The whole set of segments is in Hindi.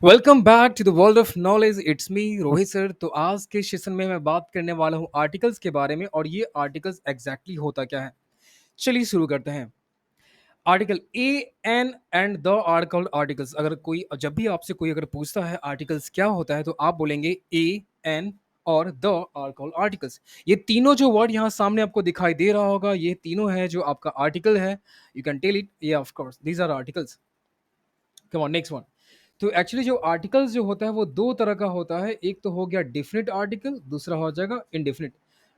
Welcome back to the world of knowledge. It's me Rohit sir. तो आज के सेशन में मैं बात करने वाला हूँ आर्टिकल्स के बारे में और ये आर्टिकल्स एग्जैक्टली होता क्या है। चलिए शुरू करते हैं। Article a an and the are called articles. अगर कोई जब भी आपसे कोई अगर पूछता है आर्टिकल्स क्या होता है तो आप बोलेंगे ए एन और द आर कॉल्ड आर्टिकल्स। ये तीनों जो वर्ड यहाँ सामने आपको दिखाई दे रहा होगा ये तीनों है जो आपका आर्टिकल है। यू कैन टेल इट ये of course these are articles. Come on next one. तो एक्चुअली जो आर्टिकल्स जो होता है वो दो तरह का होता है। एक तो हो गया डिफिनिट आर्टिकल, दूसरा हो जाएगा इनडिफिनिट।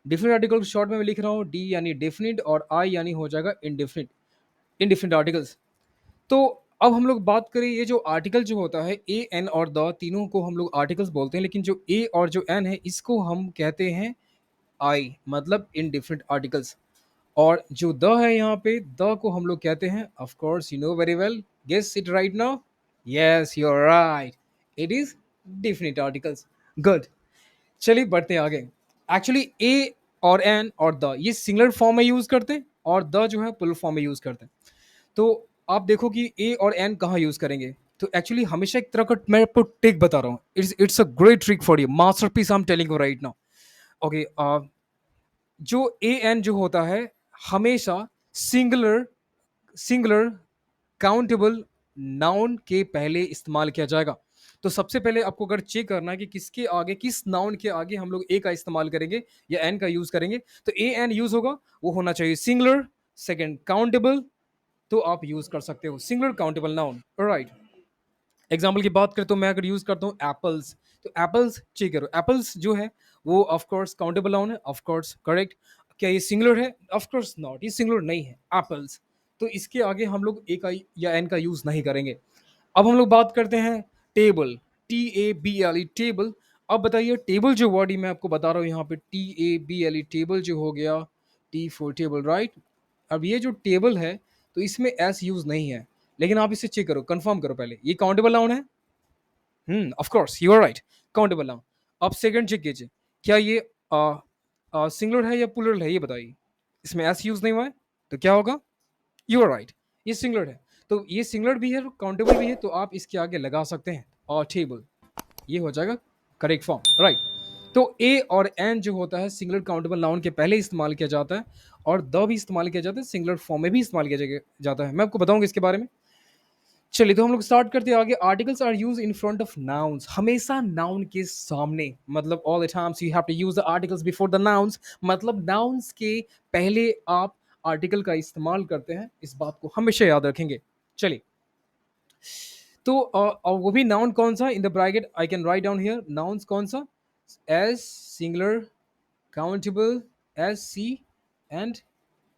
डिफिनिट आर्टिकल शॉर्ट में मैं लिख रहा हूँ डी यानी डेफिनिट और आई यानी हो जाएगा इनडिफिनिट। Indefinite articles. तो अब हम लोग बात करें ये जो आर्टिकल जो होता है ए एन और द तीनों को हम लोग आर्टिकल्स बोलते हैं, लेकिन जो ए और जो एन है इसको हम कहते हैं आई, मतलब इनडिफिनिट आर्टिकल्स। और जो द है यहाँ पे द को हम लोग कहते हैं of course you know very well, guess it right now. Yes you are right, it is definite articles. Good. चलिए बढ़ते हैं आगे। एक्चुअली ए और एन और द ये सिंगुलर फॉर्म में यूज करते हैं और द जो है प्लूरल फॉर्म में यूज करते हैं। तो आप देखो कि ए और एन कहाँ यूज करेंगे। तो एक्चुअली हमेशा एक तरह का मैं आपको ट्रिक बता रहा हूँ। It's a great trick for you, masterpiece I am telling you right now. Okay. जो ए एन जो होता है हमेशा सिंगुलर सिंगुलर काउंटेबल नाउन के पहले इस्तेमाल किया जाएगा। तो सबसे पहले आपको अगर चेक करना है कि किसके आगे, किस नाउन के आगे हम लोग ए का इस्तेमाल करेंगे या एन का यूज करेंगे, तो ए एन यूज होगा, वो होना चाहिए सिंगुलर। सेकंड काउंटेबल, तो आप यूज कर सकते हो singular countable noun, right. Example की बात करें तो मैं अगर यूज करता हूँ एप्पल्स, तो एप्पल्स चेक करो, एप्पल्स जो है वो ऑफ कोर्स काउंटेबल नाउन है, ऑफ कोर्स करेक्ट। क्या ये सिंगुलर है? ऑफ कोर्स नॉट, ये सिंगुलर नहीं है एप्पल्स। तो इसके आगे हम लोग ए का या एन का यूज नहीं करेंगे। अब हम लोग बात करते हैं table, T A B L E table. अब बताइए टेबल जो वर्ड ही मैं आपको बता रहा हूँ यहाँ पे T A B L E table जो हो गया, टी फॉर टेबल, राइट। अब ये जो टेबल है तो इसमें एस यूज नहीं है, लेकिन आप इसे चेक करो, कंफर्म करो पहले, ये काउंटेबल नाउन है। Of course you are right, countable noun. अब सेकंड चेक कीजिए, क्या ये सिंगुलर है या प्लूरल है, ये बताइए। इसमें एस यूज नहीं हुआ है तो क्या होगा? यू आर राइट, ये सिंगुलर है। तो ये सिंगुलर भी है और काउंटेबल भी है, तो आप इसके आगे लगा सकते हैं और टेबल, ये हो जाएगा करेक्ट फॉर्म, राइट। तो ए और एन जो होता है सिंगुलर काउंटेबल नाउन के पहले इस्तेमाल किया जाता है और द भी इस्तेमाल किया जाता है, सिंगुलर फॉर्म में भी इस्तेमाल किया जाता है। मैं आपको बताऊंगा इसके बारे में। चलिए तो हम लोग स्टार्ट करते हैं आगे। Articles are use in front of nouns, हमेशा नाउन के सामने, मतलब all the times you have to use the articles before the nouns, मतलब नाउन्स के पहले आप आर्टिकल का इस्तेमाल करते हैं, इस बात को हमेशा याद रखेंगे। चलिए, तो और वो भी नाउन कौन सा, in the bracket I can write down here nouns कौन सा, S, singular, countable, S C and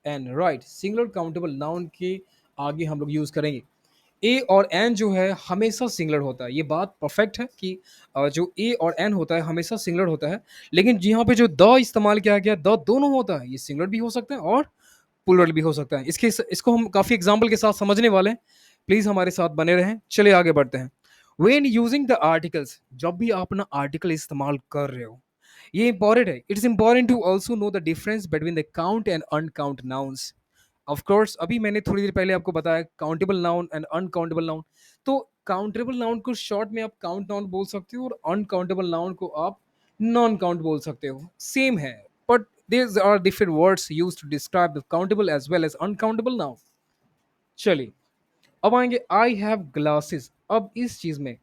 N, right. Singular countable noun के आगे हम लोग यूज करेंगे। ए और एन जो है हमेशा सिंगुलर होता है, ये बात परफेक्ट है कि जो ए और एन होता है हमेशा सिंगुलर होता है। लेकिन यहाँ पे जो द इस्तेमाल किया गया, द दोनों होता है, ये सिंगुलर भी हो सकता है और प्लूरल भी हो सकता है। इसको हम काफी एग्जाम्पल के साथ समझने वाले हैं, प्लीज हमारे साथ बने रहें। चलिए आगे बढ़ते हैं। वेन यूजिंग द आर्टिकल्स, जब भी आप अपना आर्टिकल इस्तेमाल कर रहे हो, ये इंपॉर्टेंट है। It's important to also know the difference between the count and uncount nouns. Of course अभी मैंने थोड़ी देर पहले आपको बताया countable noun and uncountable noun. तो काउंटेबल नाउन को शॉर्ट में आप काउंट नाउन बोल सकते हो और अनकाउंटेबल नाउन को आप नॉन काउंट बोल सकते हो, सेम है। But there are different words used to describe the countable as well as uncountable noun. चलिए, अब आएंगे आई हैव ग्लासेस। अब इस चीज में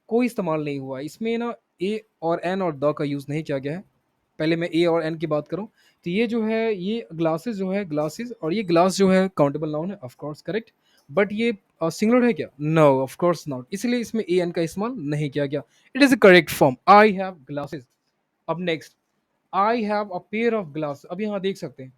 कोई इस्तेमाल नहीं हुआ, इसमें ना ए और एन और द का यूज नहीं किया गया है। पहले मैं ए और एन की बात करूं तो ये जो है, ये ग्लासेस जो है, ग्लासेस और ये ग्लास जो है काउंटेबल नाउन है, ऑफ कोर्स करेक्ट। बट ये सिंगुलर है क्या? नो ऑफ कोर्स नॉट, इसलिए इसमें ए एन का इस्तेमाल नहीं किया गया। It is a correct form, I have glasses. अब next, I have a pair of glass. अब यहाँ देख सकते हैं,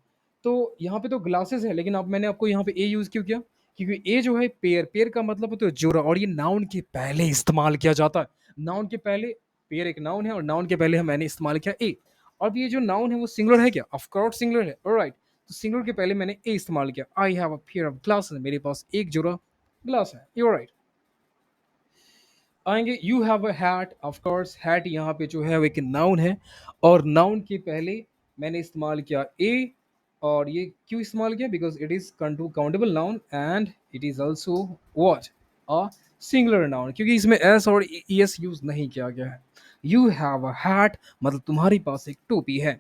तो यहाँ पे तो ग्लासेस है, लेकिन अब मैंने आपको यहाँ पे ए यूज क्यों किया? क्योंकि ए जो है पेयर, पेयर का मतलब होता है जोड़ा, और ये नाउन के पहले इस्तेमाल किया जाता है। नाउन के पहले, पेयर एक नाउन है और नाउन के पहले मैंने इस्तेमाल किया ए। अब ये जो नाउन है वो सिंगुलर है क्या? ऑफ कोर्स सिंगुलर है, ऑलराइट। तो सिंगुलर के पहले मैंने ए इस्तेमाल किया, आई have a pair of glasses, मेरे पास एक जोड़ा ग्लास है, यू राइट। आएंगे you have a hat. Of course hat यहाँ पे जो है वो एक नाउन है और नाउन के पहले मैंने इस्तेमाल किया ए। और ये क्यों इस्तेमाल किया? Because it is countable noun and it is also what, a singular noun क्योंकि इसमें एस और एस यूज नहीं किया गया है। यू हैव अ हैट मतलब तुम्हारे पास एक टोपी है।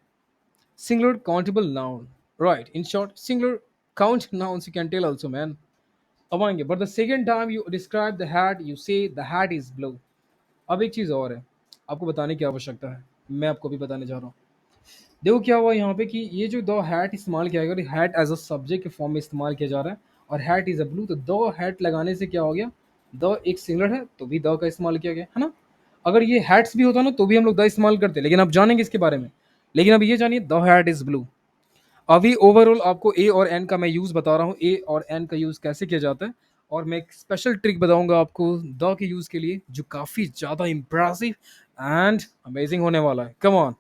Singular countable noun. Right. In short, singular count nouns you can tell also, man. अब आएंगे but the second time you describe the hat you say the hat is blue. अब एक चीज़ और है, आपको बताने की आवश्यकता है, मैं आपको भी बताने जा रहा हूँ। देखो क्या हुआ यहाँ पे कि ये जो द हैट इस्तेमाल किया गया, हैट एज अ सब्जेक्ट के फॉर्म में इस्तेमाल किया जा रहा है और हैट इज अ ब्लू, तो द हैट लगाने से क्या हो गया, द एक सिंगलर है तो भी द का इस्तेमाल किया गया है ना। अगर ये हैट्स भी होता ना तो भी हम लोग द इस्तेमाल करते, लेकिन आप जानेंगे इसके बारे में। लेकिन अब ये जानिए द हैट इज ब्लू। अभी ओवरऑल आपको ए और एन का मैं यूज़ बता रहा हूँ, ए और एन का यूज़ कैसे किया जाता है, और मैं एक स्पेशल ट्रिक बताऊंगा आपको द के यूज़ के लिए जो काफ़ी ज़्यादा इम्प्रेसिव एंड अमेजिंग होने वाला है। Come on.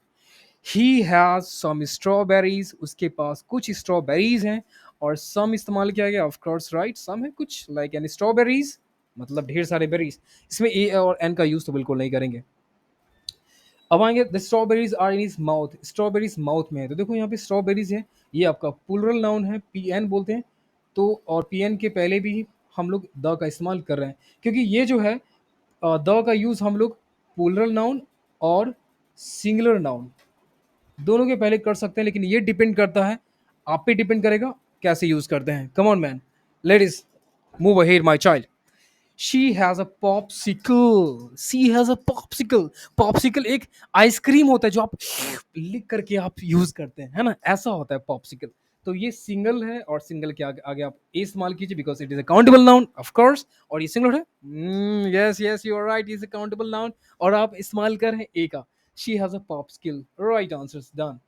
He has some strawberries, उसके पास कुछ स्ट्रॉबेरीज हैं, और सम इस्तेमाल किया गया, ऑफ कोर्स राइट, सम है कुछ लाइक एन स्ट्रॉबेरीज मतलब ढेर सारे बेरीज। इसमें ए और एन का यूज़ तो बिल्कुल नहीं करेंगे। अब आएंगे the strawberries are in his mouth, strawberries mouth में है, तो देखो यहाँ पे स्ट्रॉबेरीज है, ये आपका प्लूरल नाउन है, पी एन बोलते हैं। तो और पी एन के पहले भी हम लोग द का इस्तेमाल कर रहे हैं, क्योंकि ये जो है द का यूज़ हम लोग प्लूरल नाउन और सिंगुलर नाउन दोनों के पहले कर सकते हैं, लेकिन ये डिपेंड करता है, आप पे डिपेंड करेगा कैसे यूज़ करते हैं। Come on man, ladies move ahead my child. She has a popsicle. She has a popsicle. Popsicle एक आइसक्रीम होता है जो आप लिख करके आप यूज करते हैं, है ना, ऐसा होता है पॉप्सिकल। तो ये सिंगल है और सिंगल के आगे आप ए इस्तेमाल कीजिए because it is a countable noun of course, और ये सिंगल है। Yes yes you are right, is a countable noun और आप इस्तेमाल कर रहे हैं ए का। She has a popsicle, right answer done.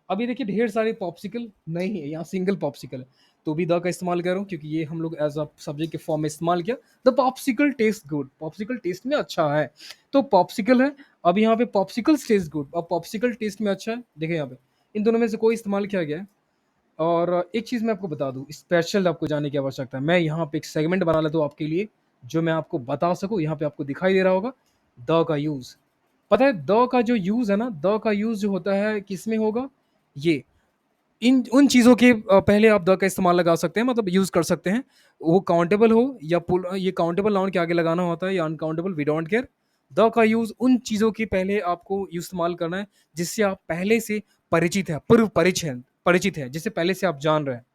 अभी देखिए ढेर सारे पॉप्सिकल नहीं है, यहाँ सिंगल पॉप्सिकल है, तो भी द का इस्तेमाल करूँ क्योंकि ये हम लोग एज अ सब्जेक्ट के फॉर्म में इस्तेमाल किया। The popsicle taste good, popsicle taste में अच्छा है, तो पॉप्सिकल है। अब यहाँ पे पॉप्सिकल टेस्ट गुड और पॉप्सिकल टेस्ट में अच्छा है, देखिए यहाँ पे इन दोनों में से कोई इस्तेमाल किया गया है। और एक चीज़ मैं आपको बता दूँ, स्पेशल आपको जाने की आवश्यकता है, मैं यहाँ पे एक सेगमेंट बना लेता हूँ आपके लिए जो मैं आपको बता सकूँ। यहाँ पे आपको दिखाई दे रहा होगा द का यूज़। पता है द का जो यूज़ है ना, द का यूज़ जो होता है किस में होगा, ये इन उन चीज़ों के पहले आप द का इस्तेमाल लगा सकते हैं, मतलब यूज़ कर सकते हैं, वो काउंटेबल हो या पुल, ये काउंटेबल नाउन के आगे लगाना होता है या uncountable, we don't care. The का यूज़ उन चीज़ों के पहले आपको इस्तेमाल करना है जिससे आप पहले से परिचित है, पूर्व परिचित है, जिससे पहले से आप जान रहे हैं।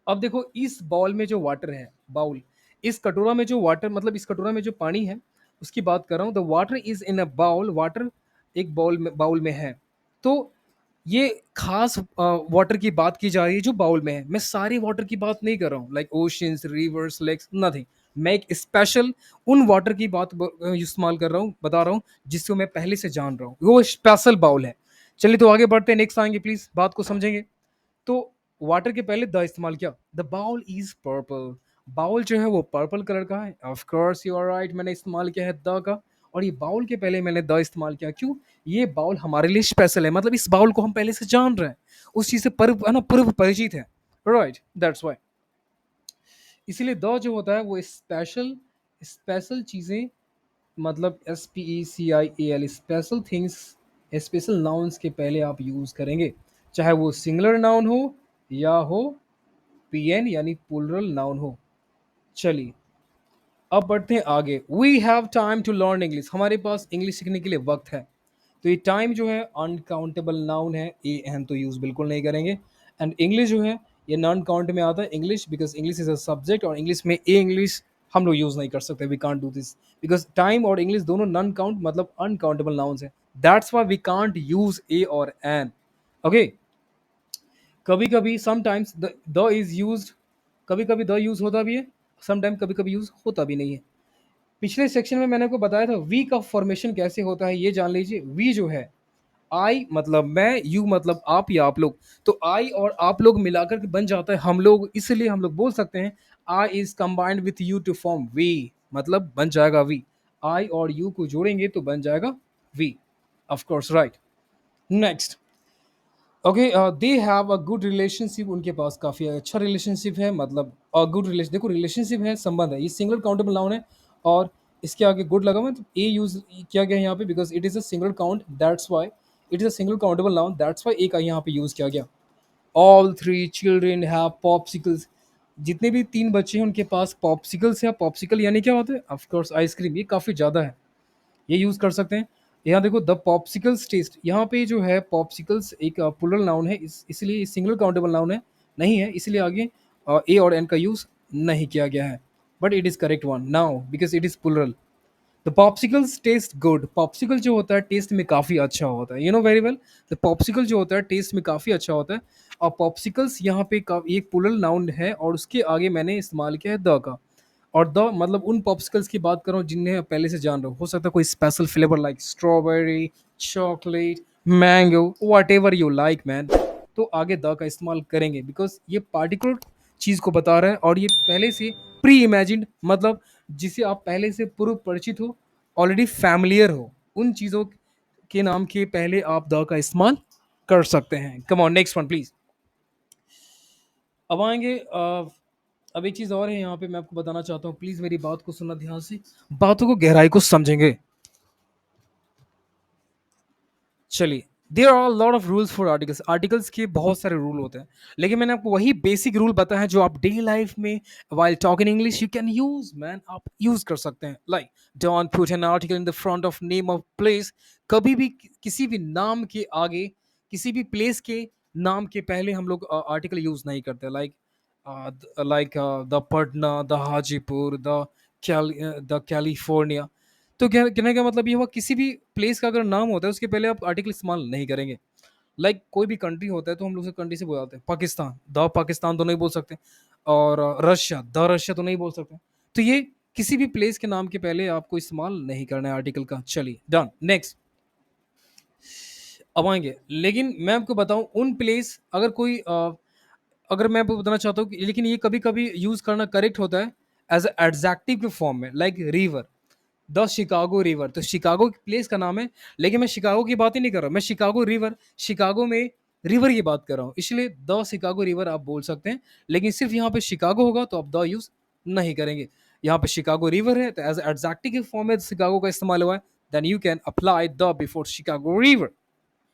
अब देखो इस बाउल में जो वाटर है, बाउल, इस कटोरा में जो वाटर मतलब इस कटोरा में जो पानी है उसकी बात कर रहा हूँ। The water is in a bowl, water एक बाउल में है। तो ये खास वाटर की बात की जा रही है जो बाउल में है, मैं सारे वाटर की बात नहीं कर रहा हूँ like oceans rivers lakes nothing. मैं एक स्पेशल उन वाटर की बात इस्तेमाल कर रहा हूँ, बता रहा हूँ जिसको मैं पहले से जान रहा हूँ, वो स्पेशल बाउल है। चलिए तो आगे बढ़ते हैं, नेक्स्ट आएंगे, प्लीज बात को समझेंगे। तो वाटर के पहले द इस्तेमाल किया, the bowl is purple, bowl जो है वो पर्पल कलर का है, of course you are right, मैंने इस्तेमाल किया है द का। और ये बाउल के पहले मैंने द इस्तेमाल किया, क्यों, ये बाउल हमारे लिए स्पेशल है, मतलब इस बाउल को हम पहले से जान रहे हैं, उस चीज से पूर्व है ना, पूर्व परिचित है, राइट दैट्स वाई। इसीलिए द जो होता है वो स्पेशल, स्पेशल चीजें, मतलब SPECIAL, special things, special nouns के पहले आप यूज करेंगे, चाहे वो सिंगुलर नाउन हो या हो PN यानी प्लूरल नाउन हो। चलिए अब बढ़ते हैं आगे। We have time to learn English, हमारे पास इंग्लिश सीखने के लिए वक्त है। तो ये टाइम जो है अनकाउंटेबल नाउन है, ए एन तो यूज़ बिल्कुल नहीं करेंगे। एंड इंग्लिश जो है ये नॉन काउंट में आता है English, because English is a subject, और इंग्लिश में ए इंग्लिश हम लोग यूज़ नहीं कर सकते, we can't do this, because time और इंग्लिश दोनों नॉन काउंट मतलब अनकाउंटेबल नाउन्स है, that's why we can't use a और एन। ओके, कभी कभी समटाइम्स द इज यूज, कभी कभी द यूज होता भी है, समटाइम कभी कभी यूज होता भी नहीं है। पिछले सेक्शन में मैंने आपको बताया था वी का फॉर्मेशन कैसे होता है, ये जान लीजिए। वी जो है, आई मतलब मैं, यू मतलब आप या आप लोग, तो आई और आप लोग मिलाकर के बन जाता है हम लोग, इसलिए हम लोग बोल सकते हैं I is combined with you to form we, मतलब बन जाएगा वी। आई और यू को जोड़ेंगे तो बन जाएगा we, of course right. Next, okay, they have a good relationship, उनके पास काफ़ी अच्छा रिलेशनशिप है, मतलब गुड रिलेशन, देखो रिलेशनशिप है, संबंध है, ये सिंगल काउंटेबल नाउन है, और इसके आगे गुड लगा हुआ है, तो ए यूज किया गया है यहाँ पे because it is a single count, that's why it is a single countable noun, that's why a का यहाँ पे यूज़ किया गया। All three children have popsicles, जितने भी 3 बच्चे हैं उनके पास पॉप्सिकल्स या पॉप्सिकल यानी क्या होता है? ऑफ कोर्स आइसक्रीम, ये काफ़ी ज़्यादा है। ये यूज़ कर सकते हैं। यहाँ देखो द पॉप्सिकल्स टेस्ट, यहाँ पे जो है पॉप्सिकल्स एक प्लुरल नाउन है, इसलिए सिंगल काउंटेबल नाउन है, नहीं है, इसलिए आगे ए और एन का यूज़ नहीं किया गया है। But it is correct one now because it is plural. The popsicles test good, popsicle जो होता है टेस्ट में काफ़ी अच्छा होता है, you know very well. The popsicle जो होता है टेस्ट में काफ़ी अच्छा होता है। और पॉप्सिकल्स यहाँ पे एक प्लुरल नाउन है और उसके आगे मैंने इस्तेमाल किया है द का। और द मतलब उन पॉप्सिकल्स की बात कर रहा हूँ जिन्हें आप पहले से जान रहे हो सकता है कोई special flavour like strawberry, chocolate, mango, what ever you like man, तो आगे द का इस्तेमाल करेंगे बिकॉज ये पार्टिकुलर चीज़ को बता रहा है और ये पहले से प्री इमेजिड, मतलब जिसे आप पहले से पूर्व परिचित हो, ऑलरेडी फैमिलियर हो, उन चीज़ों के नाम के पहले आप द का इस्तेमाल कर सकते हैं। कम ऑन नेक्स्ट वन प्लीज। अब आएंगे अब एक चीज़ और है यहाँ पे मैं आपको बताना चाहता हूँ, प्लीज़ मेरी बात को सुनना ध्यान से, बातों को गहराई को समझेंगे। चलिए, there are lot of rules for articles, articles के बहुत सारे रूल होते हैं, लेकिन मैंने आपको वही बेसिक रूल बताया है जो आप डेली लाइफ में while talking English you can use man, आप यूज कर सकते हैं। Like don't put an article in the front of name of place, कभी भी किसी भी नाम के आगे, किसी भी प्लेस के नाम के पहले हम लोग आर्टिकल यूज नहीं करते। Like the Patna, the Hajipur, the California. तो क्या कहने का मतलब ये हुआ, किसी भी प्लेस का अगर नाम होता है उसके पहले आप आर्टिकल इस्तेमाल नहीं करेंगे। कोई भी कंट्री होता है तो हम लोग उसे कंट्री से बुलाते हैं, पाकिस्तान द पाकिस्तान तो नहीं बोल सकते, और रशिया द रशिया तो नहीं बोल सकते। तो ये किसी भी प्लेस के नाम के पहले आपको इस्तेमाल नहीं करना है आर्टिकल का। चलिए डन नेक्स्ट। अब आएंगे, लेकिन मैं आपको बताऊं उन प्लेस अगर कोई अगर मैं आपको बताना चाहता हूँ लेकिन ये कभी कभी यूज करना करेक्ट होता है एज एडजेक्टिव के फॉर्म में, like river, the Chicago river, तो शिकागो प्लेस का नाम है, लेकिन मैं शिकागो की बात ही नहीं कर रहा, मैं शिकागो रिवर, शिकागो में रिवर की बात कर रहा हूँ, इसलिए द शिकागो रिवर आप बोल सकते हैं। लेकिन सिर्फ यहाँ पे शिकागो होगा तो आप द यूज नहीं करेंगे। यहाँ पे शिकागो रिवर है तो एज एडजेक्टिव के फॉर्म में शिकागो का इस्तेमाल हुआ है, then you can apply the before Chicago river.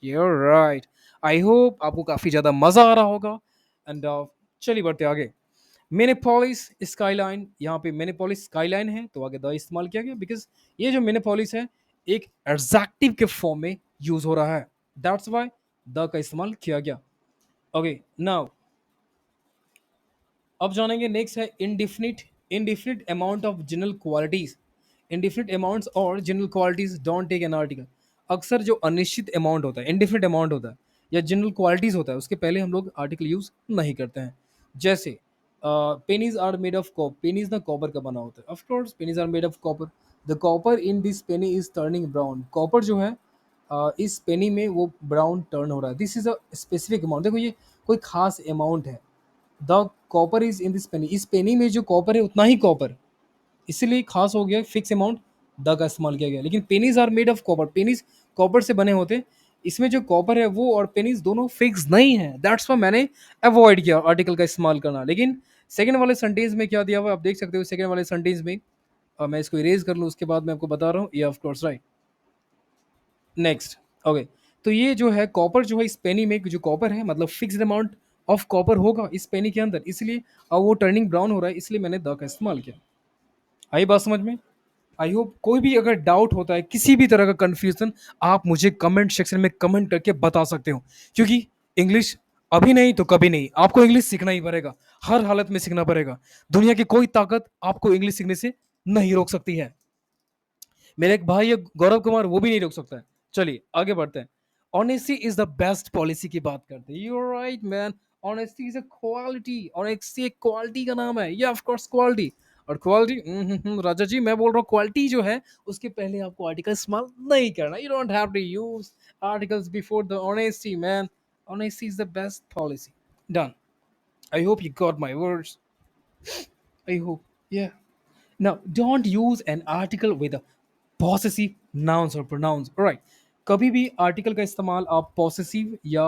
You're right. I hope आपको काफ़ी ज़्यादा मज़ा आ रहा होगा। एंड चलिए बढ़ते आगे। मिनेपोलिस स्काईलाइन, यहाँ पे मिनेपोलिस स्काईलाइन है तो आगे द इस्तेमाल किया गया बिकॉज ये जो मिनेपोलिस है एक एडजेक्टिव के फॉर्म में यूज हो रहा है, दैट्स वाई द का इस्तेमाल किया गया। ओके नाउ अब जानेंगे नेक्स्ट है indefinite, indefinite amount of general qualities, indefinite amounts और general qualities don't take an article. अक्सर जो अनिश्चित अमाउंट होता है, इनडिफिनिट अमाउंट होता है या जनरल क्वालिटीज होता है, उसके पहले हम लोग आर्टिकल यूज नहीं करते हैं। जैसे pennies are made of copper, pennies ना कॉपर का बना होता है, of course pennies are made of copper, the copper in this penny is turning brown, copper जो है इस पेनी में वो ब्राउन टर्न हो रहा है, this is a specific amount. देखो ये कोई खास अमाउंट है, the copper is in this penny, इस पेनी में जो कॉपर है उतना ही कॉपर, इसीलिए खास हो गया, फिक्स अमाउंट द का इस्तेमाल किया गया। लेकिन pennies are made of copper, pennies copper से बने होते, इसमें जो कॉपर है वो और पेनीज दोनों फिक्स नहीं है, दैट्स वाई मैंने अवॉइड किया आर्टिकल का इस्तेमाल करना। लेकिन सेकंड वाले सेंटेंस में क्या दिया हुआ है आप देख सकते हो, सेकंड वाले सेंटेंस में मैं इसको इरेज कर लूँ उसके बाद मैं आपको बता रहा हूँ, ये of course right. Next okay, तो ये जो है कॉपर जो है इस पेनी में जो कॉपर है मतलब फिक्स्ड अमाउंट ऑफ कॉपर होगा इस पेनी के अंदर, इसलिए अब वो टर्निंग ब्राउन हो रहा है, इसलिए मैंने द का इस्तेमाल किया। आई बात समझ में? आई होप कोई भी अगर डाउट होता है, किसी भी तरह का कंफ्यूजन, आप मुझे कमेंट सेक्शन में कमेंट करके बता सकते हो, क्योंकि इंग्लिश अभी नहीं तो कभी नहीं, आपको इंग्लिश सीखना ही पड़ेगा, हर हालत में सीखना पड़ेगा। दुनिया की कोई ताकत आपको इंग्लिश सीखने से नहीं रोक सकती है। मेरे एक भाई है गौरव कुमार, वो भी नहीं रोक सकता है। चलिए आगे बढ़ते हैं। Honesty is the best policy की बात करते हैं, you are right man. Honesty is a quality, honesty एक क्वालिटी का नाम है, ये ऑफ कोर्स क्वालिटी। और क्वालिटी राजा जी मैं बोल रहा हूँ क्वालिटी जो है उसके पहले आपको आर्टिकल इस्तेमाल नहीं करना, you don't have to use articles before the honesty man. Honesty is the best policy. Done. I hope you got my words. I hope yeah. Now, don't use an article with a possessive nouns or pronouns. Alright. कभी भी आर्टिकल का इस्तेमाल आप पॉसेसिव या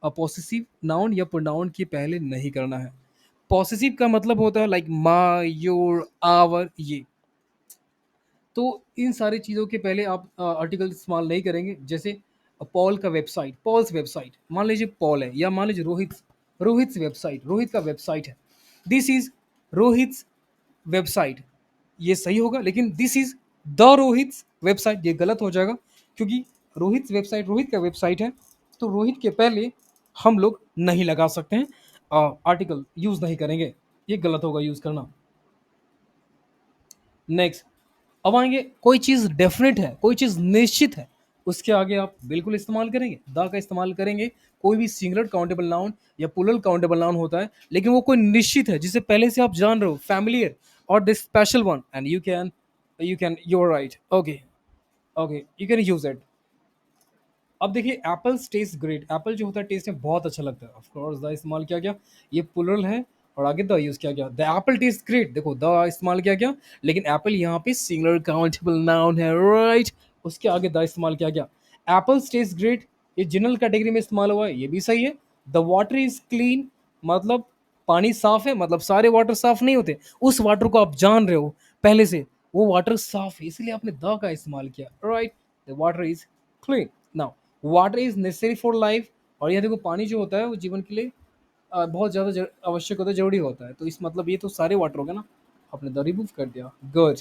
अपोसेसिव नाउन या प्रोनाउन के पहले नहीं करना है। पॉसेसिव का मतलब होता है लाइक माई, योर, आवर, ये। तो इन सारी चीज़ों के पहले आप आर्टिकल इस्तेमाल नहीं करेंगे। जैसे पॉल का वेबसाइट, पॉल्स वेबसाइट, मान लीजिए पॉल है, या मान लीजिए रोहित, रोहित वेबसाइट, रोहित का वेबसाइट है, दिस इज रोहित वेबसाइट, ये सही होगा, लेकिन this is the Rohit website, ये गलत हो जाएगा, क्योंकि रोहित वेबसाइट रोहित का वेबसाइट है, तो रोहित के पहले हम लोग नहीं लगा सकते हैं, आर्टिकल यूज नहीं करेंगे, ये गलत होगा यूज करना। नेक्स्ट, अब आएंगे, कोई चीज डेफिनेट है, कोई चीज निश्चित है, उसके आगे आप बिल्कुल इस्तेमाल करेंगे, द का इस्तेमाल करेंगे। कोई भी सिंगुलर काउंटेबल नाउन या प्लूरल काउंटेबल नाउन होता है, लेकिन वो कोई निश्चित है जिसे पहले से आप जान रहे हो, फैमिलियर और this special one, and you can you are right, okay, okay, you can use it. अब देखिए, एप्पल्स टेस्ट ग्रेट, एप्पल जो होता है टेस्ट में बहुत अच्छा लगता है, ऑफ कोर्स द इस्तेमाल किया गया, ये प्लूरल है, और आगे द यूज किया गया, द एप्पल टेस्ट ग्रेट, देखो द इस्तेमाल किया गया, लेकिन एप्पल यहाँ पे सिंगुलर काउंटेबल नाउन है, राइट, उसके आगे द इस्तेमाल किया गया। एप्पल्स टेस्ट ग्रेट, ये जनरल कैटेगरी में इस्तेमाल हुआ है, ये भी सही है। द वाटर इज क्लीन, मतलब पानी साफ है, मतलब सारे वाटर साफ नहीं होते, उस वाटर को आप जान रहे हो पहले से, वो वाटर साफ है, इसलिए आपने द का इस्तेमाल किया, right, the water is clean. Now, water is necessary for life, और यहाँ देखो पानी जो होता है वो जीवन के लिए बहुत ज़्यादा आवश्यक होता है, जरूरी होता है, तो इस मतलब ये तो सारे वाटर हो गए ना, आपने द रिमूव कर दिया, गुड।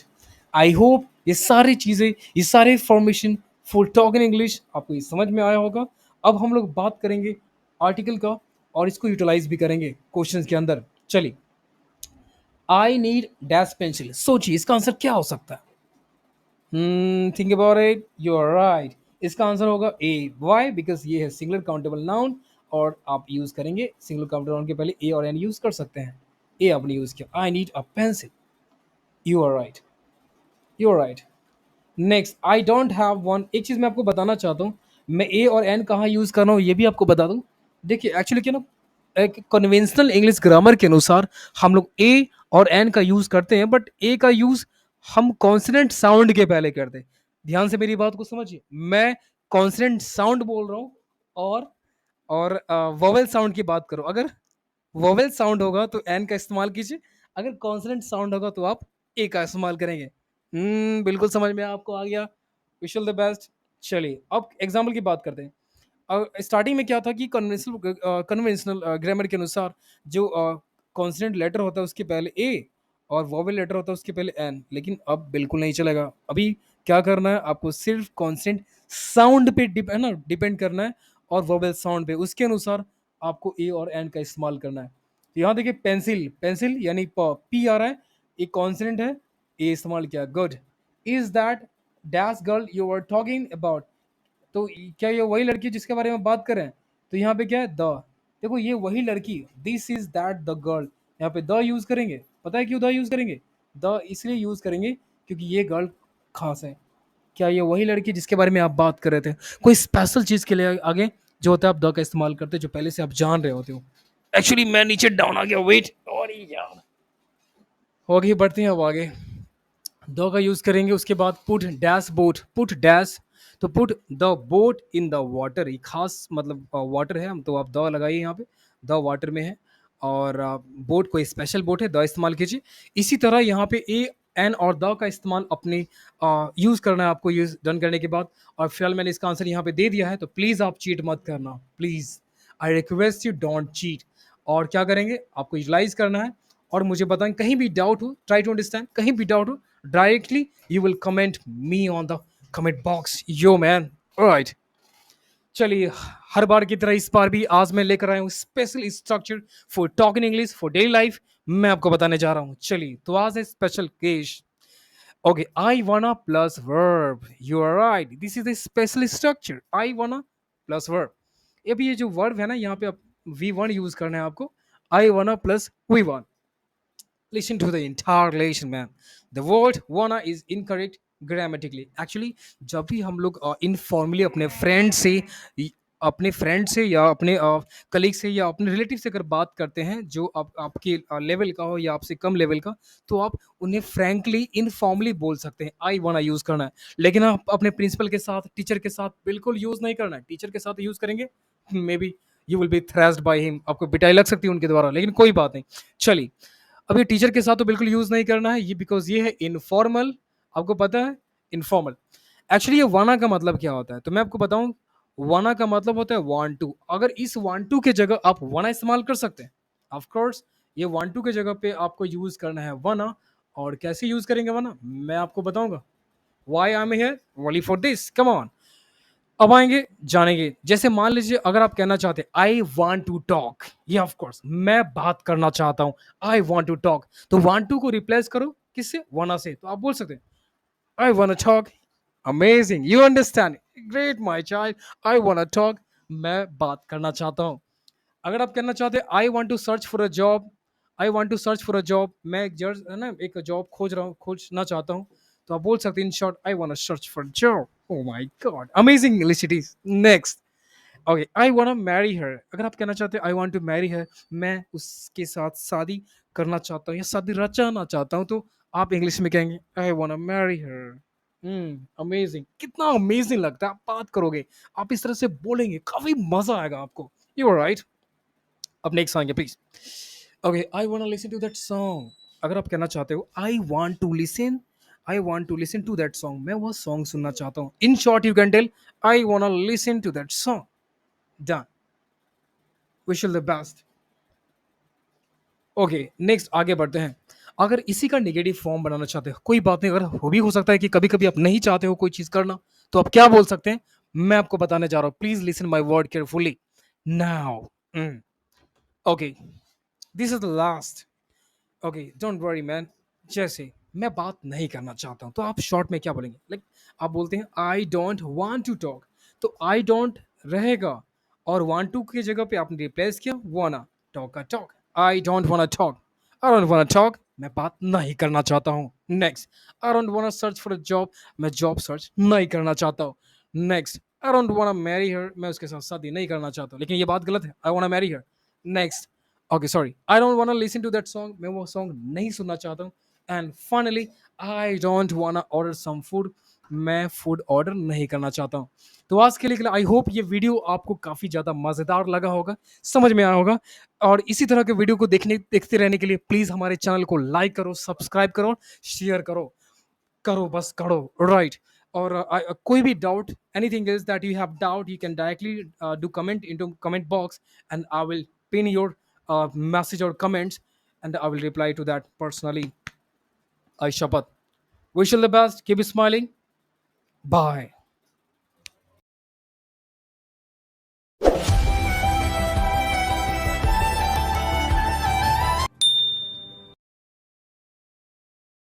आई होप ये सारी चीज़ें, ये सारे formation full talk in English आपको ये समझ में आया होगा। अब हम लोग बात करेंगे आर्टिकल का, और इसको यूटिलाइज भी करेंगे क्वेश्चंस के अंदर। चलिए, आई नीड डैश पेंसिल, सोचिए इसका आंसर क्या हो सकता है। Think about it, you are right, इसका आंसर होगा ए, वाई, बिकॉज ये है सिंगुलर काउंटेबल नाउन, और आप यूज करेंगे सिंगुलर काउंटेबल नाउन के पहले ए और एन यूज कर सकते हैं, ए आपने यूज किया, I need a pencil, you are right, you are right. Next, I don't have one, एक चीज मैं आपको बताना चाहता हूँ, मैं ए और एन कहाँ यूज कर रहा हूँ ये भी आपको बता दूं। देखिए एक्चुअली क्या ना, एक कन्वेंशनल इंग्लिश ग्रामर के अनुसार हम लोग ए और एन का यूज करते हैं, बट ए का यूज हम कॉन्सोनेंट साउंड के पहले करते हैं। ध्यान से मेरी बात को समझिए, मैं कॉन्सोनेंट साउंड बोल रहा हूँ, और वोवेल साउंड की बात करो, अगर वोवेल साउंड होगा तो एन का इस्तेमाल कीजिए, अगर कॉन्सोनेंट साउंड होगा तो आप ए का इस्तेमाल करेंगे। बिल्कुल समझ में आपको आ गया, विश ऑल द बेस्ट। चलिए, अब एग्जाम्पल की बात करते हैं। स्टार्टिंग में क्या था कि कन्वेंशनल ग्रामर के अनुसार जो कॉन्सोनेंट लेटर होता है उसके पहले ए, और वोवेल लेटर होता है उसके पहले एन, लेकिन अब बिल्कुल नहीं चलेगा। अभी क्या करना है आपको, सिर्फ कॉन्सोनेंट साउंड पे है ना डिपेंड करना है, और वोवेल साउंड पे, उसके अनुसार आपको ए और एन का इस्तेमाल करना है। तो यहाँ देखिए, पेंसिल, पेंसिल यानी पी आ रहा है, एक कॉन्सोनेंट है, ए इस्तेमाल किया, good. Is that dash girl you are talking about, तो क्या ये वही लड़की जिसके बारे में बात कर रहे हैं, तो यहाँ पे क्या है, द, देखो ये वही लड़की, this is that the girl, यहाँ पे द यूज करेंगे, पता है क्यों द यूज करेंगे, द इसलिए यूज करेंगे क्योंकि ये गर्ल खास है। क्या ये वही लड़की जिसके बारे में आप बात कर रहे थे, कोई स्पेशल चीज के लिए आगे जो होता है आप द का इस्तेमाल करते हो, जो पहले से आप जान रहे होते हो। एक्चुअली मैं नीचे डाउन आ गया, वेट, और यार, हो गई, बढ़ते हैं अब आगे। द का यूज करेंगे, उसके बाद put dash boat, put dash, तो put the boat in the water, ये खास मतलब वाटर है, हम तो आप द लगाइए यहाँ पे, द वाटर में है, और बोट कोई स्पेशल बोट है, द इस्तेमाल कीजिए। इसी तरह यहाँ पे ए एन और द का इस्तेमाल अपने यूज करना है आपको, यूज डन करने के बाद। और फिलहाल मैंने इसका आंसर यहाँ पे दे दिया है, तो प्लीज आप चीट मत करना, please, I request you don't cheat. और क्या करेंगे, आपको यूटिलाइज करना है, और मुझे बताएं कहीं भी डाउट हो, ट्राई टू अंडरस्टैंड, कहीं भी डाउट हो directly you will comment me on the comment box, yo man, all right। चलिए, हर बार की तरह इस बार भी आज मैं लेकर आया हूँ special structure for talking English for daily life, मैं आपको बताने जा रहा हूँ। चलिए, तो आज है special case, okay, I wanna plus verb, you are right, this is the special structure, I wanna plus verb. अभी ये जो वर्ब है ना, यहाँ पे आप वी वन यूज करना है आपको, I wanna plus V one. Listen to the entire relation, man. The word wanna is incorrect grammatically. Actually, जब भी हम लोग इनफॉर्मली अपने फ्रेंड से या अपने कलीग से या अपने रिलेटिव से अगर बात करते हैं जो आपके लेवल का हो या आपसे कम लेवल का, तो आप उन्हें फ्रैंकली इनफॉर्मली बोल सकते हैं, आई वाना यूज करना है। लेकिन आप अपने प्रिंसिपल के साथ, टीचर के साथ बिल्कुल यूज नहीं करना है। टीचर के साथ यूज करेंगे, maybe you will be threshed by him, आपको पिटाई लग सकती है उनके द्वारा, लेकिन कोई बात नहीं। चलिए, अब ये टीचर के साथ तो बिल्कुल यूज नहीं करना है, ये बिकॉज ये है इनफॉर्मल, आपको पता है, इनफॉर्मल। एक्चुअली ये वाना का मतलब क्या होता है, तो मैं आपको बताऊं, वाना का मतलब होता है वांट टू, अगर इस वांट टू के जगह आप वाना इस्तेमाल कर सकते हैं, ऑफ कोर्स ये वन टू की जगह पे आपको यूज करना है वना। और कैसे यूज करेंगे वना मैं आपको बताऊंगा। Why I am here only for this, come on. अब आएंगे जानेंगे। जैसे मान लीजिए अगर आप कहना चाहते हैं आई वांट टू टॉक, ये ऑफ कोर्स मैं बात करना चाहता हूं। आई वांट टू टॉक, तो वांट टू को रिप्लेस करो किससे, वना से। तो आप बोल सकते हैं I want to talk. Amazing, you understand, great my child. I want to talk, मैं बात करना चाहता हूं। अगर आप कहना चाहते हैं I want to search for a job, I want to search for a job, मैं एक जर्ज है ना एक जॉब खोज रहा हूँ, खोजना चाहता हूँ। तो आप बोल सकते हैं in short I want to search for job. Oh my god, amazing English it is. Next, okay, I want to marry her. अगर आप कहना चाहते हैं I want to marry her, मैं उसके साथ शादी करना चाहता हूँ या शादी रचाना चाहता हूँ, तो आप इंग्लिश में कहेंगे I want to marry her. Amazing, कितना अमेजिंग लगता है। आप बात करोगे, आप इस तरह से बोलेंगे, काफी मजा आएगा आपको। You are right. अब नेक्स्ट आएंगे please. Okay, I want to listen to that song. अगर आप कहना चाहते हो I want to listen to that song, मैं वो सॉन्ग सुनना चाहता हूँ। In short you can tell I want to listen to that song. Done, wish you the best. Okay, next आगे बढ़ते हैं। अगर इसी का नेगेटिव फॉर्म बनाना चाहते हो, कोई बात नहीं, अगर हो भी हो सकता है कि कभी कभी आप नहीं चाहते हो कोई चीज करना, तो आप क्या बोल सकते हैं, मैं आपको बताने जा रहा हूं। Please listen my word carefully now. Okay, this is the last. Okay, don't worry man. जैसे मैं बात नहीं करना चाहता हूं, तो आप शॉर्ट में क्या बोलेंगे, लाइक आप बोलते हैं I don't want to talk. तो आई डोंट रहेगा और वांट टू की जगह पे आपने रिप्लेस किया वाना, टॉक का talk. I don't want talk, I don't want talk, मैं बात नहीं करना चाहता हूँ। Next, I don't want search for a job, मैं जॉब सर्च नहीं करना चाहता हूँ। Next, I don't want marry her, मैं उसके साथ शादी नहीं करना चाहता हूँ, लेकिन ये बात गलत है, I want marry her. Next, okay sorry, I don't want listen to that song, मैं वो सॉन्ग नहीं सुनना चाहता हूँ। And finally, I don't want order some food, मैं फूड ऑर्डर नहीं करना चाहता हूँ। तो आज के लिए आई होप ये वीडियो आपको काफी ज्यादा मजेदार लगा होगा, समझ में आया होगा। और इसी तरह के वीडियो को देखते रहने के लिए प्लीज हमारे चैनल को लाइक करो, सब्सक्राइब करो, शेयर करो, करो बस करो, राइट। और कोई भी doubt, anything is that you have doubt, you can directly do comment into comment box, and I will pin your message or comments, and I will reply to that personally. I shapat. Wish you all the best. Keep smiling. Bye.